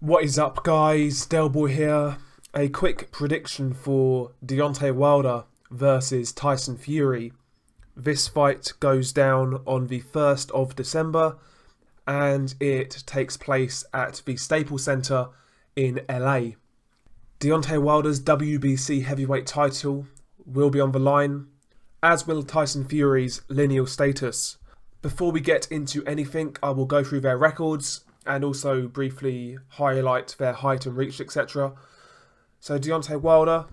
What is up, guys? Delboy here. A quick prediction for Deontay Wilder versus Tyson Fury. This fight goes down on the 1st of December and it takes place at the Staples Center in LA. Deontay Wilder's WBC heavyweight title will be on the line, as will Tyson Fury's lineal status. Before we get into anything, I will go through their records and also briefly highlight their height and reach, etc. So Deontay Wilder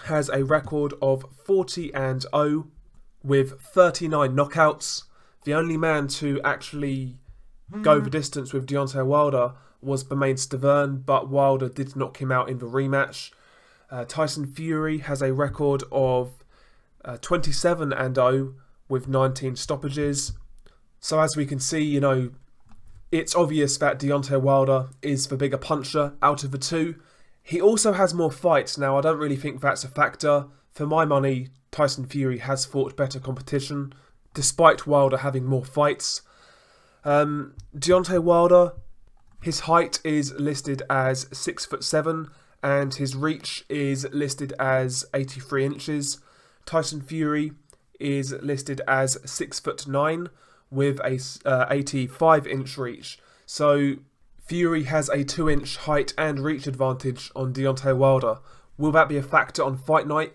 has a record of 40-0 with 39 knockouts. The only man to actually go the distance with Deontay Wilder was Bermane Stiverne, but Wilder did knock him out in the rematch. Tyson Fury has a record of 27-0 with 19 stoppages. So as we can see, it's obvious that Deontay Wilder is the bigger puncher out of the two. He also has more fights. Now, I don't really think that's a factor. For my money, Tyson Fury has fought better competition, despite Wilder having more fights. Deontay Wilder, his height is listed as 6'7", and his reach is listed as 83 inches. Tyson Fury is listed as 6'9", with a 85-inch reach. So Fury has a 2-inch height and reach advantage on Deontay Wilder. Will that be a factor on fight night?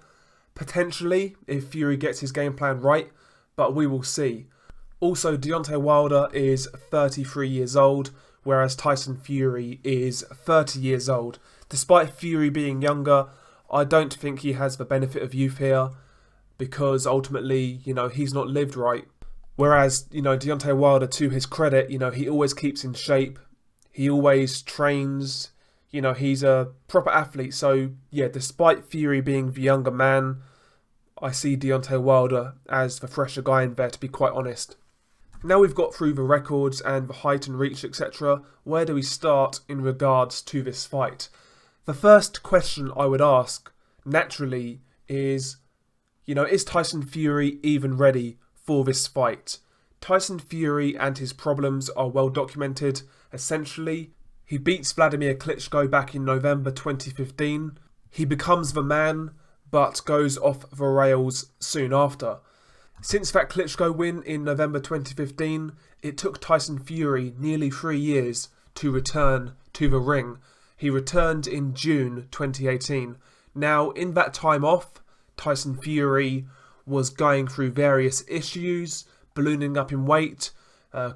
Potentially, if Fury gets his game plan right, but we will see. Also, Deontay Wilder is 33 years old, whereas Tyson Fury is 30 years old. Despite Fury being younger, I don't think he has the benefit of youth here, because ultimately, he's not lived right. Whereas, Deontay Wilder, to his credit, he always keeps in shape. He always trains. He's a proper athlete. So, yeah, despite Fury being the younger man, I see Deontay Wilder as the fresher guy in there, to be quite honest. Now we've got through the records and the height and reach, etc., where do we start in regards to this fight? The first question I would ask, naturally, is Tyson Fury even ready for this fight? Tyson Fury and his problems are well documented. Essentially, he beats Vladimir Klitschko back in November 2015. He becomes the man, but goes off the rails soon after. Since that Klitschko win in November 2015, it took Tyson Fury nearly 3 years to return to the ring. He returned in June 2018. Now, in that time off, Tyson Fury was going through various issues, ballooning up in weight,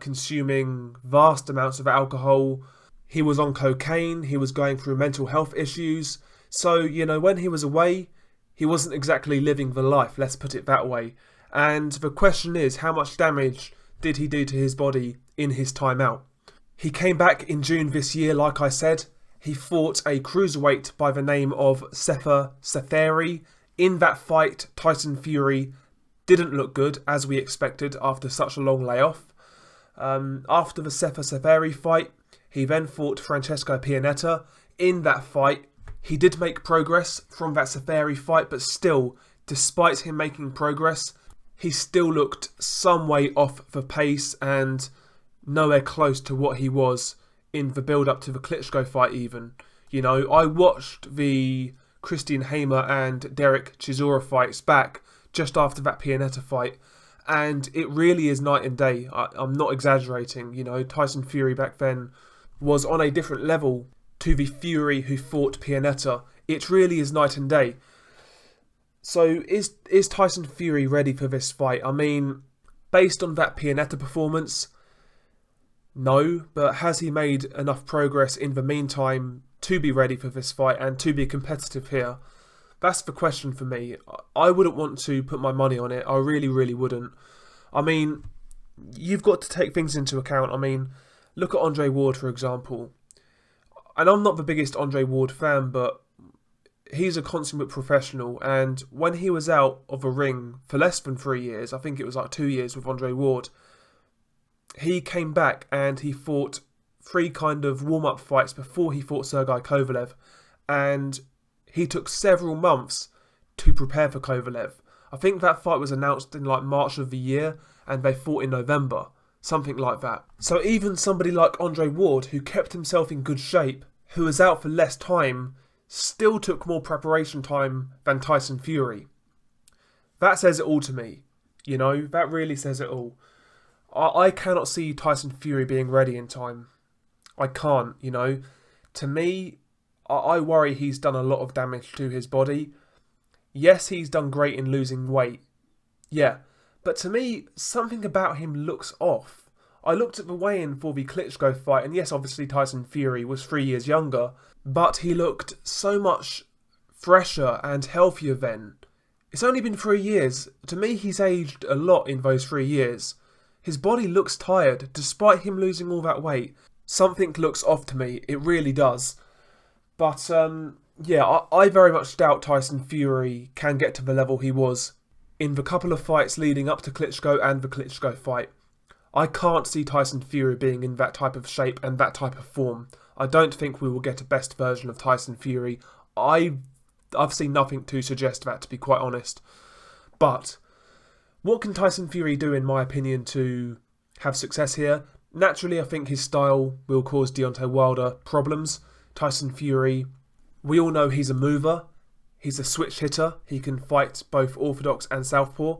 consuming vast amounts of alcohol. He was on cocaine, he was going through mental health issues. So, when he was away, he wasn't exactly living the life, let's put it that way. And the question is, how much damage did he do to his body in his time out? He came back in June this year, like I said. He fought a cruiserweight by the name of Southpaw. In that fight, Tyson Fury didn't look good, as we expected, after such a long layoff. After the Southpaw fight, he then fought Francesco Pianetta. In that fight, he did make progress from that Southpaw fight, but still, despite him making progress, he still looked some way off the pace and nowhere close to what he was in the build-up to the Klitschko fight even. I watched the Christian Hamer and Derek Chisora fights back just after that Pianetta fight, and it really is night and day. I'm not exaggerating. Tyson Fury back then was on a different level to the Fury who fought Pianetta. It really is night and day. So is Tyson Fury ready for this fight? I mean, based on that Pianetta performance, no, but has he made enough progress in the meantime to be ready for this fight and to be competitive here? That's the question for me. I wouldn't want to put my money on it. I really, really wouldn't. I mean, you've got to take things into account. I mean, look at Andre Ward, for example. And I'm not the biggest Andre Ward fan, but he's a consummate professional. And when he was out of a ring for less than 3 years, I think it was like 2 years with Andre Ward, he came back and he fought 3 kind of warm-up fights before he fought Sergey Kovalev. And he took several months to prepare for Kovalev. I think that fight was announced in like March of the year and they fought in November. Something like that. So even somebody like Andre Ward, who kept himself in good shape, who was out for less time, still took more preparation time than Tyson Fury. That says it all to me. You know, that really says it all. I cannot see Tyson Fury being ready in time. I can't, you know. To me, I worry he's done a lot of damage to his body. Yes, he's done great in losing weight. Yeah, but to me, something about him looks off. I looked at the weigh-in for the Klitschko fight, and yes, obviously Tyson Fury was 3 years younger, but he looked so much fresher and healthier then. It's only been 3 years. To me, he's aged a lot in those 3 years. His body looks tired, despite him losing all that weight. Something looks off to me, it really does. But, yeah, I very much doubt Tyson Fury can get to the level he was in the couple of fights leading up to Klitschko and the Klitschko fight. I can't see Tyson Fury being in that type of shape and that type of form. I don't think we will get a best version of Tyson Fury. I've seen nothing to suggest that, to be quite honest. But what can Tyson Fury do, in my opinion, to have success here? Naturally, I think his style will cause Deontay Wilder problems. Tyson Fury, we all know he's a mover. He's a switch hitter. He can fight both orthodox and southpaw.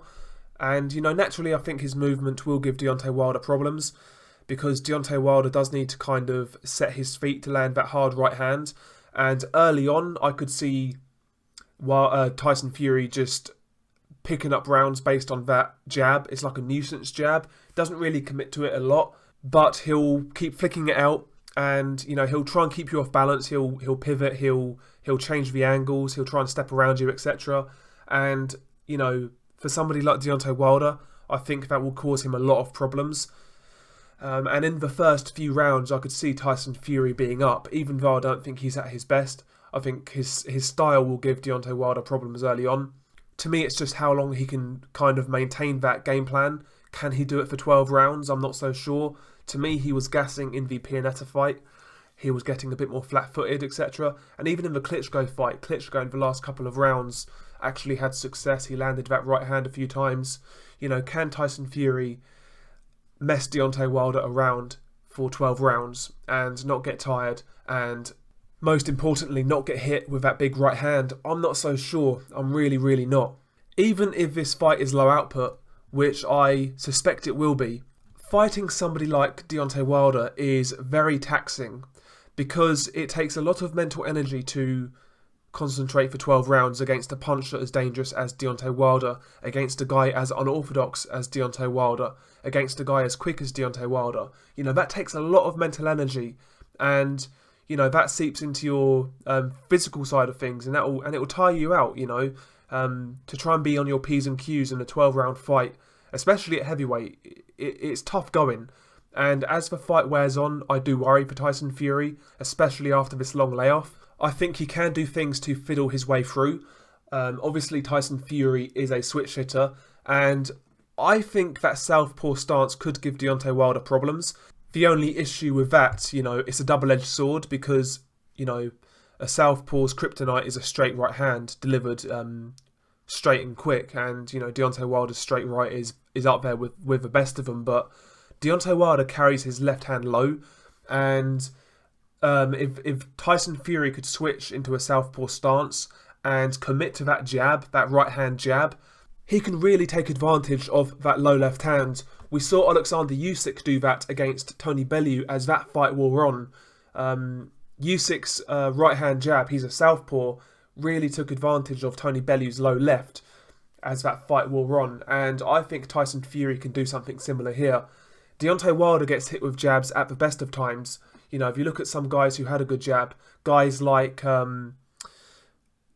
And, you know, naturally, I think his movement will give Deontay Wilder problems, because Deontay Wilder does need to kind of set his feet to land that hard right hand. And early on, I could see Tyson Fury just picking up rounds based on that jab. It's like a nuisance jab. Doesn't really commit to it a lot, but he'll keep flicking it out, and, you know, he'll try and keep you off balance. He'll pivot. He'll change the angles. He'll try and step around you, etc. And, you know, for somebody like Deontay Wilder, I think that will cause him a lot of problems. And in the first few rounds, I could see Tyson Fury being up, even though I don't think he's at his best. I think his style will give Deontay Wilder problems early on. To me, it's just how long he can kind of maintain that game plan. Can he do it for 12 rounds? I'm not so sure. To me, he was gassing in the Pianeta fight. He was getting a bit more flat-footed, etc. And even in the Klitschko fight, Klitschko in the last couple of rounds actually had success. He landed that right hand a few times. You know, can Tyson Fury mess Deontay Wilder around for 12 rounds and not get tired, and most importantly, not get hit with that big right hand? I'm not so sure. I'm really, really not. Even if this fight is low output, which I suspect it will be, fighting somebody like Deontay Wilder is very taxing, because it takes a lot of mental energy to concentrate for 12 rounds against a puncher as dangerous as Deontay Wilder, against a guy as unorthodox as Deontay Wilder, against a guy as quick as Deontay Wilder. You know, that takes a lot of mental energy, and, you know, that seeps into your physical side of things, and it will tire you out, you know, to try and be on your P's and Q's in a 12-round fight, especially at heavyweight. It's tough going. And as the fight wears on, I do worry for Tyson Fury, especially after this long layoff. I think he can do things to fiddle his way through. Obviously, Tyson Fury is a switch hitter, and I think that southpaw stance could give Deontay Wilder problems. The only issue with that, you know, it's a double-edged sword, because, you know, a southpaw's kryptonite is a straight right hand delivered straight and quick, and, you know, Deontay Wilder's straight right is up there with the best of them. But Deontay Wilder carries his left hand low, and if Tyson Fury could switch into a southpaw stance and commit to that jab, that right hand jab, he can really take advantage of that low left hand. We saw Alexander Usyk do that against Tony Bellew as that fight wore on. Usyk's right hand jab, he's a southpaw, really took advantage of Tony Bellew's low left as that fight wore on, and I think Tyson Fury can do something similar here. Deontay Wilder gets hit with jabs at the best of times. You know, if you look at some guys who had a good jab, guys like Johan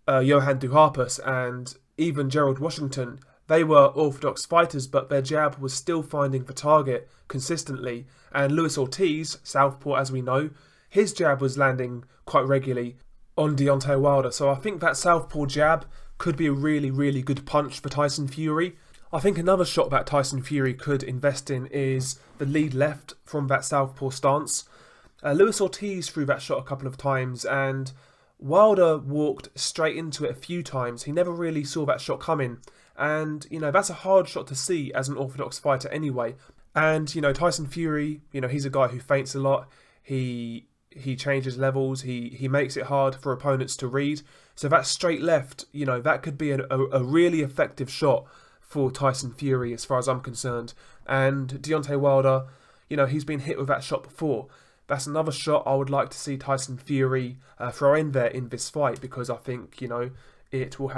Duhaupas and even Gerald Washington, they were orthodox fighters, but their jab was still finding the target consistently. And Luis Ortiz, southpaw as we know, his jab was landing quite regularly on Deontay Wilder. So I think that southpaw jab could be a really, really good punch for Tyson Fury. I think another shot that Tyson Fury could invest in is the lead left from that southpaw stance. Luis Ortiz threw that shot a couple of times, and Wilder walked straight into it a few times. He never really saw that shot coming. And, you know, that's a hard shot to see as an orthodox fighter anyway. And, you know, Tyson Fury, you know, he's a guy who feints a lot. He he changes levels, he makes it hard for opponents to read. So that straight left, that could be a really effective shot for Tyson Fury as far as I'm concerned. And Deontay Wilder, he's been hit with that shot before. That's another shot I would like to see Tyson Fury throw in there in this fight, because I think, it will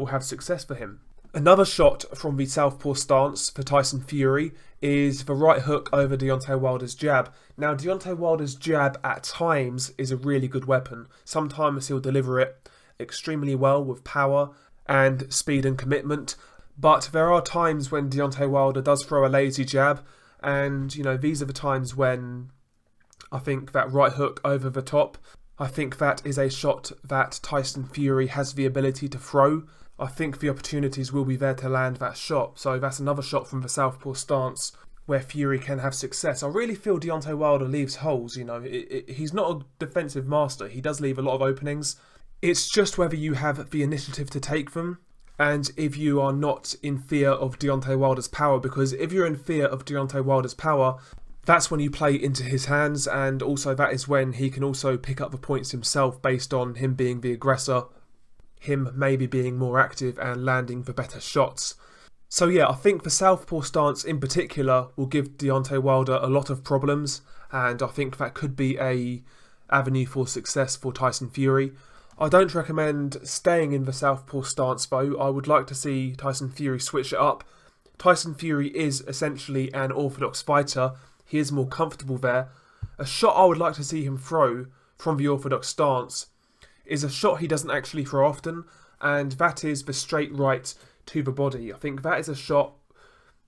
have success for him. Another shot from the Southpaw stance for Tyson Fury is the right hook over Deontay Wilder's jab. Now, Deontay Wilder's jab at times is a really good weapon. Sometimes he'll deliver it extremely well with power and speed and commitment. But there are times when Deontay Wilder does throw a lazy jab, and, these are the times when I think that right hook over the top, I think that is a shot that Tyson Fury has the ability to throw. I think the opportunities will be there to land that shot. So that's another shot from the Southpaw stance where Fury can have success. I really feel Deontay Wilder leaves holes, he's not a defensive master. He does leave a lot of openings. It's just whether you have the initiative to take them, and if you are not in fear of Deontay Wilder's power, because if you're in fear of Deontay Wilder's power, that's when you play into his hands, and also that is when he can also pick up the points himself based on him being the aggressor, him maybe being more active and landing the better shots. So yeah, I think the Southpaw stance in particular will give Deontay Wilder a lot of problems, and I think that could be a avenue for success for Tyson Fury. I don't recommend staying in the Southpaw stance though. I would like to see Tyson Fury switch it up. Tyson Fury is essentially an orthodox fighter. He is more comfortable there. A shot I would like to see him throw from the orthodox stance is a shot he doesn't actually throw often, and that is the straight right to the body. I think that is a shot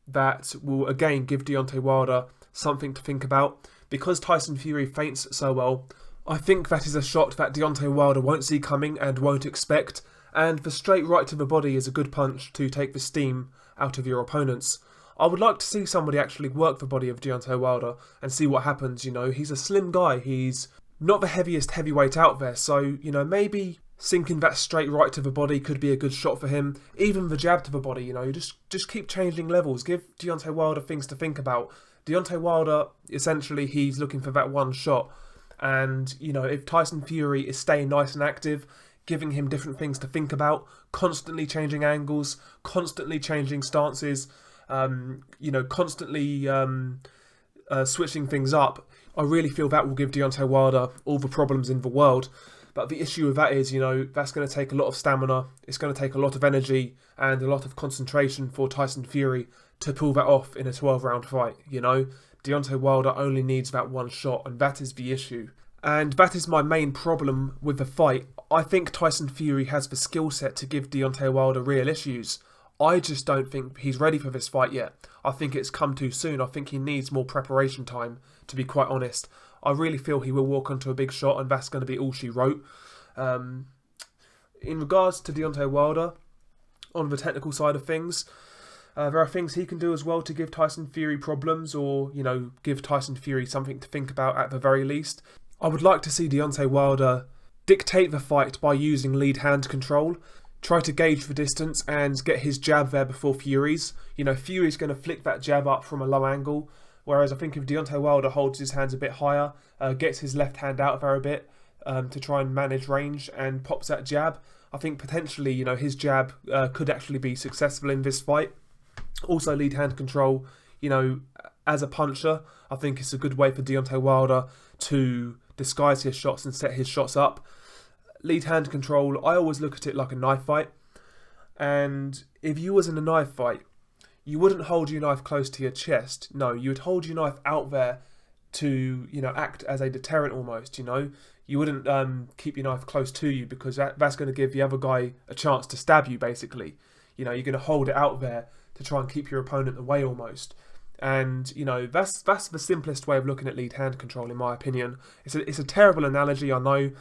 that will again give Deontay Wilder something to think about. Because Tyson Fury feints so well, I think that is a shot that Deontay Wilder won't see coming and won't expect, and the straight right to the body is a good punch to take the steam out of your opponents. I would like to see somebody actually work the body of Deontay Wilder and see what happens. He's a slim guy, he's not the heaviest heavyweight out there, so, maybe sinking that straight right to the body could be a good shot for him. Even the jab to the body, just keep changing levels. Give Deontay Wilder things to think about. Deontay Wilder, essentially, he's looking for that one shot. And, if Tyson Fury is staying nice and active, giving him different things to think about, constantly changing angles, constantly changing stances, constantly switching things up, I really feel that will give Deontay Wilder all the problems in the world. But the issue with that is, that's going to take a lot of stamina, it's going to take a lot of energy and a lot of concentration for Tyson Fury to pull that off in a 12-round fight, Deontay Wilder only needs that one shot, and that is the issue. And that is my main problem with the fight. I think Tyson Fury has the skill set to give Deontay Wilder real issues. I just don't think he's ready for this fight yet. I think it's come too soon. I think he needs more preparation time, to be quite honest. I really feel he will walk onto a big shot, and that's going to be all she wrote. In regards to Deontay Wilder, on the technical side of things, there are things he can do as well to give Tyson Fury problems, or, give Tyson Fury something to think about at the very least. I would like to see Deontay Wilder dictate the fight by using lead hand control, try to gauge the distance and get his jab there before Fury's. Fury's going to flick that jab up from a low angle, whereas I think if Deontay Wilder holds his hands a bit higher, gets his left hand out there a bit to try and manage range and pops that jab, I think potentially, his jab could actually be successful in this fight. Also, lead hand control, as a puncher, I think it's a good way for Deontay Wilder to disguise his shots and set his shots up. Lead hand control, I always look at it like a knife fight. And if you was in a knife fight, you wouldn't hold your knife close to your chest. No, you would hold your knife out there to, act as a deterrent almost, You wouldn't keep your knife close to you, because that's going to give the other guy a chance to stab you, basically. You're going to hold it out there to try and keep your opponent away almost. And, that's the simplest way of looking at lead hand control, in my opinion. It's a terrible analogy, I know,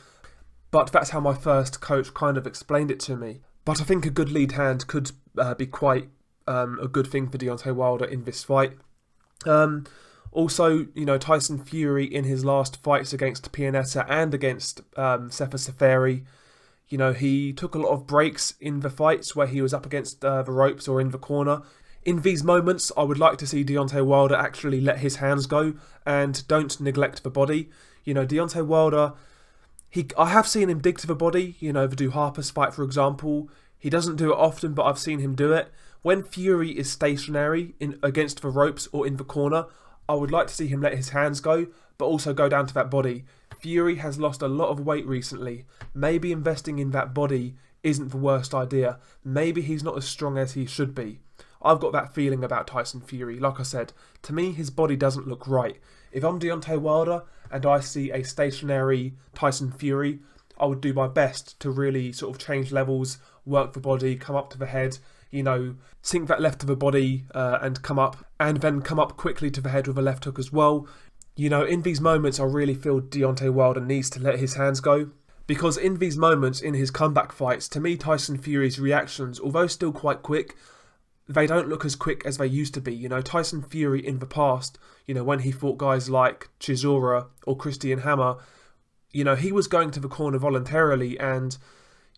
but that's how my first coach kind of explained it to me. But I think a good lead hand could be quite a good thing for Deontay Wilder in this fight. Also, Tyson Fury in his last fights against Pianeta and against Southpaw, he took a lot of breaks in the fights where he was up against the ropes or in the corner. In these moments, I would like to see Deontay Wilder actually let his hands go and don't neglect the body. You know, Deontay Wilder, I have seen him dig to the body, you know, the Do Harper's fight, for example. He doesn't do it often, but I've seen him do it. When Fury is stationary against the ropes or in the corner, I would like to see him let his hands go, but also go down to that body. Fury has lost a lot of weight recently. Maybe investing in that body isn't the worst idea. Maybe he's not as strong as he should be. I've got that feeling about Tyson Fury. Like I said, to me, his body doesn't look right. If I'm Deontay Wilder and I see a stationary Tyson Fury, I would do my best to really sort of change levels, work the body, come up to the head, you know, sink that left to the body and then come up quickly to the head with a left hook as well. You know, in these moments, I really feel Deontay Wilder needs to let his hands go. Because in these moments, in his comeback fights, to me, Tyson Fury's reactions, although still quite quick, they don't look as quick as they used to be. You know, Tyson Fury in the past, you know, when he fought guys like Chisora or Christian Hammer, you know, he was going to the corner voluntarily and,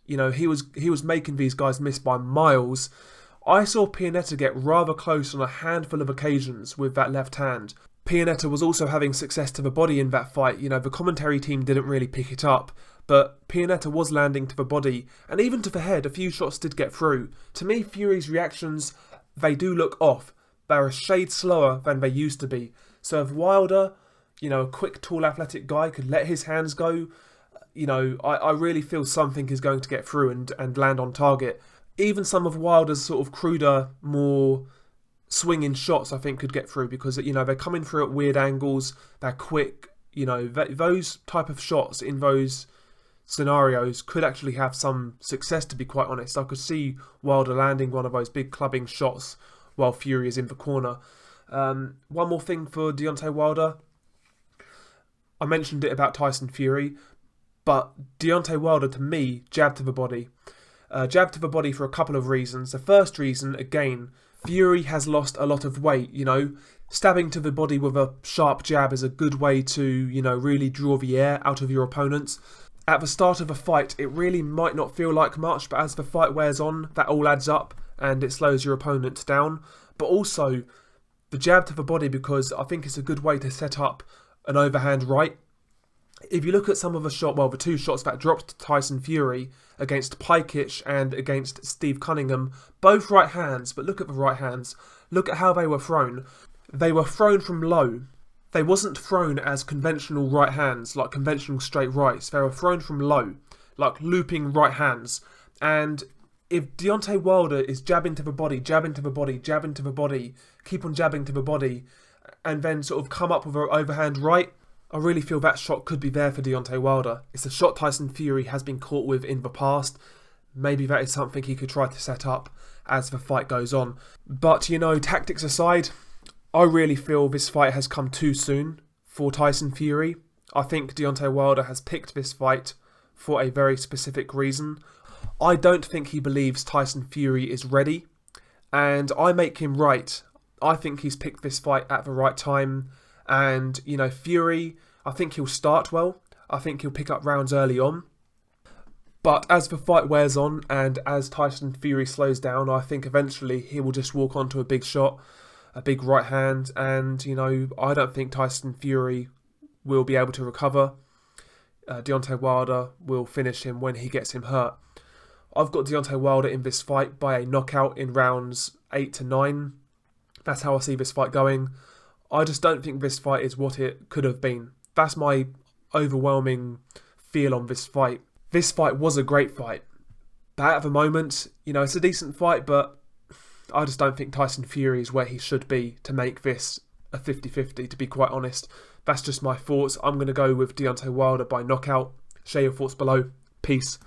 you know, he was making these guys miss by miles. I saw Pianetta get rather close on a handful of occasions with that left hand. Pianetta was also having success to the body in that fight. You know, the commentary team didn't really pick it up, but Pianetta was landing to the body, and even to the head, a few shots did get through. To me, Fury's reactions, they do look off. They're a shade slower than they used to be. So if Wilder, you know, a quick, tall, athletic guy could let his hands go, you know, I really feel something is going to get through and land on target. Even some of Wilder's sort of cruder, more swinging shots, I think, could get through because, you know, they're coming through at weird angles, they're quick, you know, those type of shots in those scenarios could actually have some success, to be quite honest. I could see Wilder landing one of those big clubbing shots while Fury is in the corner. One more thing for Deontay Wilder. I mentioned it about Tyson Fury, but Deontay Wilder, to me, jabbed to the body. Jabbed to the body for a couple of reasons. The first reason, again, Fury has lost a lot of weight, you know. Stabbing to the body with a sharp jab is a good way to, you know, really draw the air out of your opponents. At the start of a fight, it really might not feel like much, but as the fight wears on, that all adds up and it slows your opponent down. But also, the jab to the body, because I think it's a good way to set up an overhand right. If you look at some of the two shots that dropped Tyson Fury against Pikich and against Steve Cunningham, both right hands, but look at the right hands. Look at how they were thrown. They were thrown from low. They wasn't thrown as conventional right hands, like conventional straight rights. They were thrown from low, like looping right hands. And if Deontay Wilder is jabbing to the body, jabbing to the body, jabbing to the body, keep on jabbing to the body, and then sort of come up with an overhand right, I really feel that shot could be there for Deontay Wilder. It's a shot Tyson Fury has been caught with in the past. Maybe that is something he could try to set up as the fight goes on. But, you know, tactics aside, I really feel this fight has come too soon for Tyson Fury. I think Deontay Wilder has picked this fight for a very specific reason. I don't think he believes Tyson Fury is ready, and I make him right. I think he's picked this fight at the right time, and, you know, Fury, I think he'll start well. I think he'll pick up rounds early on. But as the fight wears on and as Tyson Fury slows down, I think eventually he will just walk onto a big shot, a big right hand, and, you know, I don't think Tyson Fury will be able to recover. Deontay Wilder will finish him when he gets him hurt. I've got Deontay Wilder in this fight by a knockout in rounds 8 to 9. That's how I see this fight going. I just don't think this fight is what it could have been. That's my overwhelming feel on this fight. This fight was a great fight. But at the moment, you know, it's a decent fight, but I just don't think Tyson Fury is where he should be to make this a 50-50, to be quite honest. That's just my thoughts. I'm going to go with Deontay Wilder by knockout. Share your thoughts below. Peace.